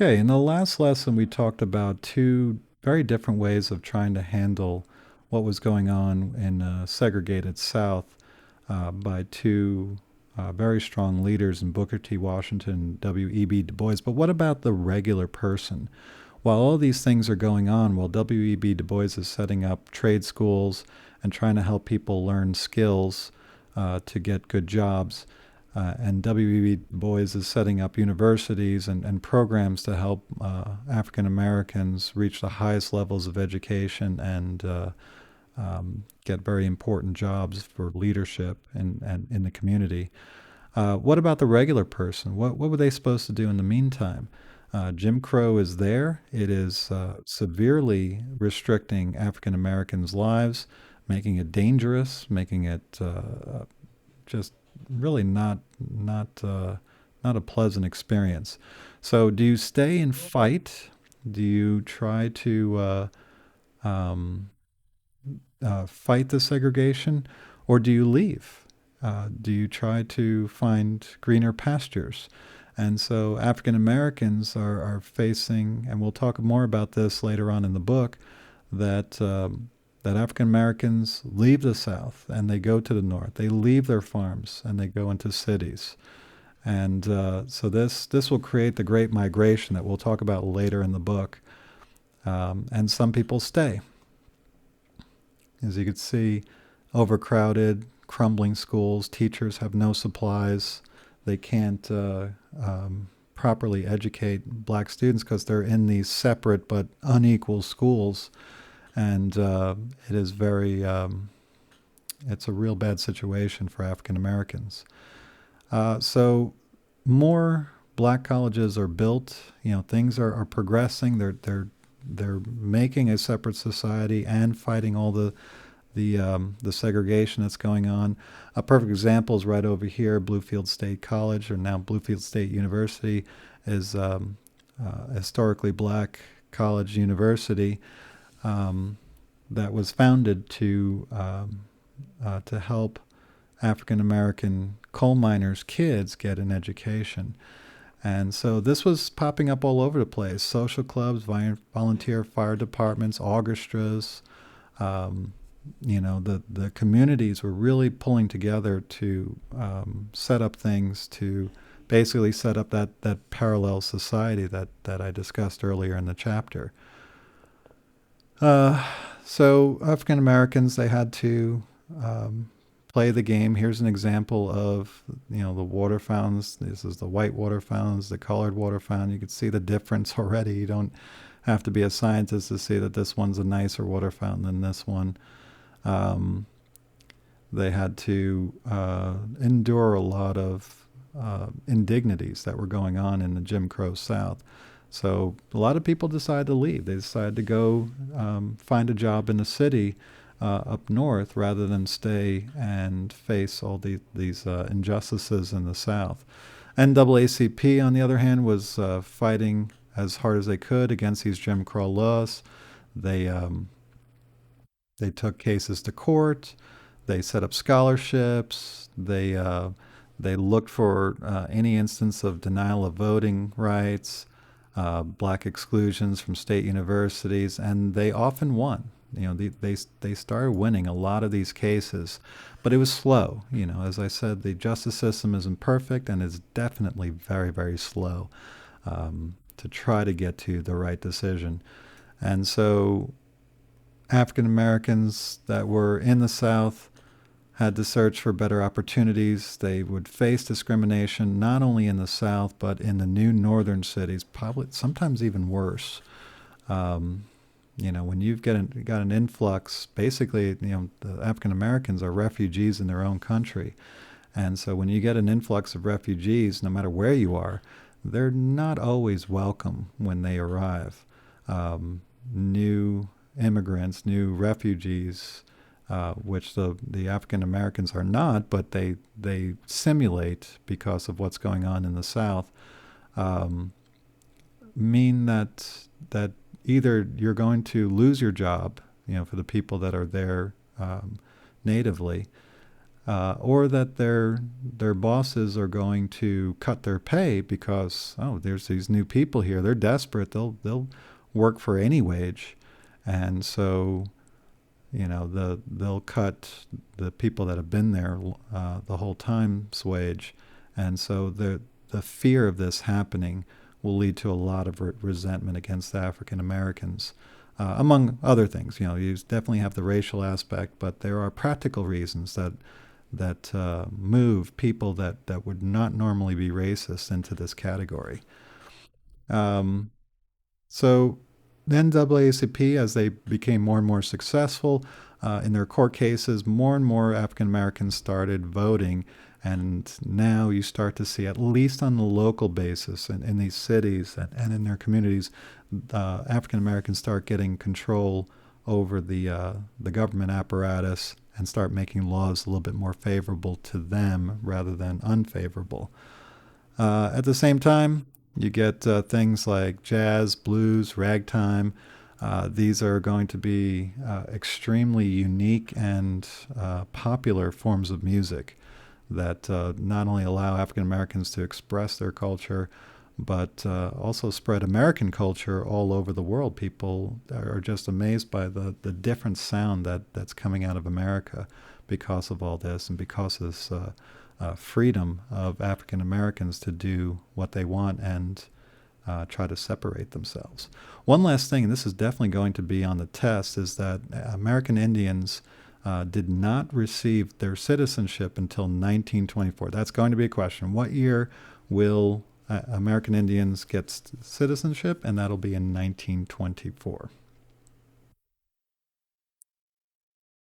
Okay, in the last lesson, we talked about two very different ways of trying to handle what was going on in a segregated South by two very strong leaders in Booker T. Washington and W.E.B. Du Bois. But what about the regular person? While all these things are going on, while W.E.B. Du Bois is setting up trade schools and trying to help people learn skills to get good jobs, and W.E.B. Du Bois is setting up universities and programs to help African Americans reach the highest levels of education and get very important jobs for leadership in the community. What about the regular person? What were they supposed to do in the meantime? Jim Crow is there. It is severely restricting African Americans' lives, making it dangerous, making it just really not a pleasant experience. So, do you stay and fight? Do you try to um, fight the segregation, or do you leave? Do you try to find greener pastures? And so African Americans are facing, and we'll talk more about this later on in the book, that that African Americans leave the South and they go to the North. They leave their farms and they go into cities. And so this will create the Great Migration that we'll talk about later in the book. And some people stay. As you can see, overcrowded, crumbling schools, teachers have no supplies. They can't properly educate black students because they're in these separate but unequal schools. And it is it's a real bad situation for African Americans. So more black colleges are built. You know, things are progressing. They're making a separate society and fighting all the segregation that's going on. A perfect example is right over here. Bluefield State College, or now Bluefield State University, is a historically black college university that was founded to help African American coal miners' kids get an education. And so this was popping up all over the place: social clubs, volunteer fire departments, orchestras. Um, the communities were really pulling together to set up things to basically set up that parallel society that I discussed earlier in the chapter. Uh, so African Americans, they had to play the game. Here's an example of the water fountains. This is the white water fountains, the colored water fountain. You can see the difference already. You don't have to be a scientist to see that this one's a nicer water fountain than this one. Um, they had to endure a lot of indignities that were going on in the Jim Crow South. So a lot of people decided to leave. They decided to go find a job in the city up north rather than stay and face all these injustices in the South. NAACP, on the other hand, was fighting as hard as they could against these Jim Crow laws. They they took cases to court. They set up scholarships. They looked for any instance of denial of voting rights, black exclusions from state universities, and they often won. They started winning a lot of these cases, but it was slow. As I said, the justice system isn't perfect, and it's definitely very, very slow to try to get to the right decision. And so African Americans that were in the South had to search for better opportunities. They would face discrimination not only in the South but in the new northern cities, probably sometimes even worse. Um, when you've got an influx, basically, the African Americans are refugees in their own country, and so when you get an influx of refugees, no matter where you are, they're not always welcome when they arrive. New immigrants, new refugees, which the African Americans are not, but they simulate because of what's going on in the South, um, mean that either you're going to lose your job, for the people that are there natively, or that their bosses are going to cut their pay because, oh, there's these new people here, they're desperate, they'll work for any wage, and so they'll cut the people that have been there the whole time's wage, and so the fear of this happening will lead to a lot of resentment against African Americans. Among other things, you definitely have the racial aspect, but there are practical reasons that move people that would not normally be racist into this category. Um, so the NAACP, as they became more and more successful in their court cases, more and more African Americans started voting. And now you start to see, at least on the local basis in these cities and in their communities, African Americans start getting control over the government apparatus and start making laws a little bit more favorable to them rather than unfavorable. At the same time, you get things like jazz, blues, ragtime. These are going to be extremely unique and popular forms of music that not only allow African Americans to express their culture, but also spread American culture all over the world. People are just amazed by the different sound that's coming out of America because of all this and because of this freedom of African Americans to do what they want and try to separate themselves. One last thing, and this is definitely going to be on the test, is that American Indians did not receive their citizenship until 1924. That's going to be a question. What year will American Indians get citizenship? And that'll be in 1924.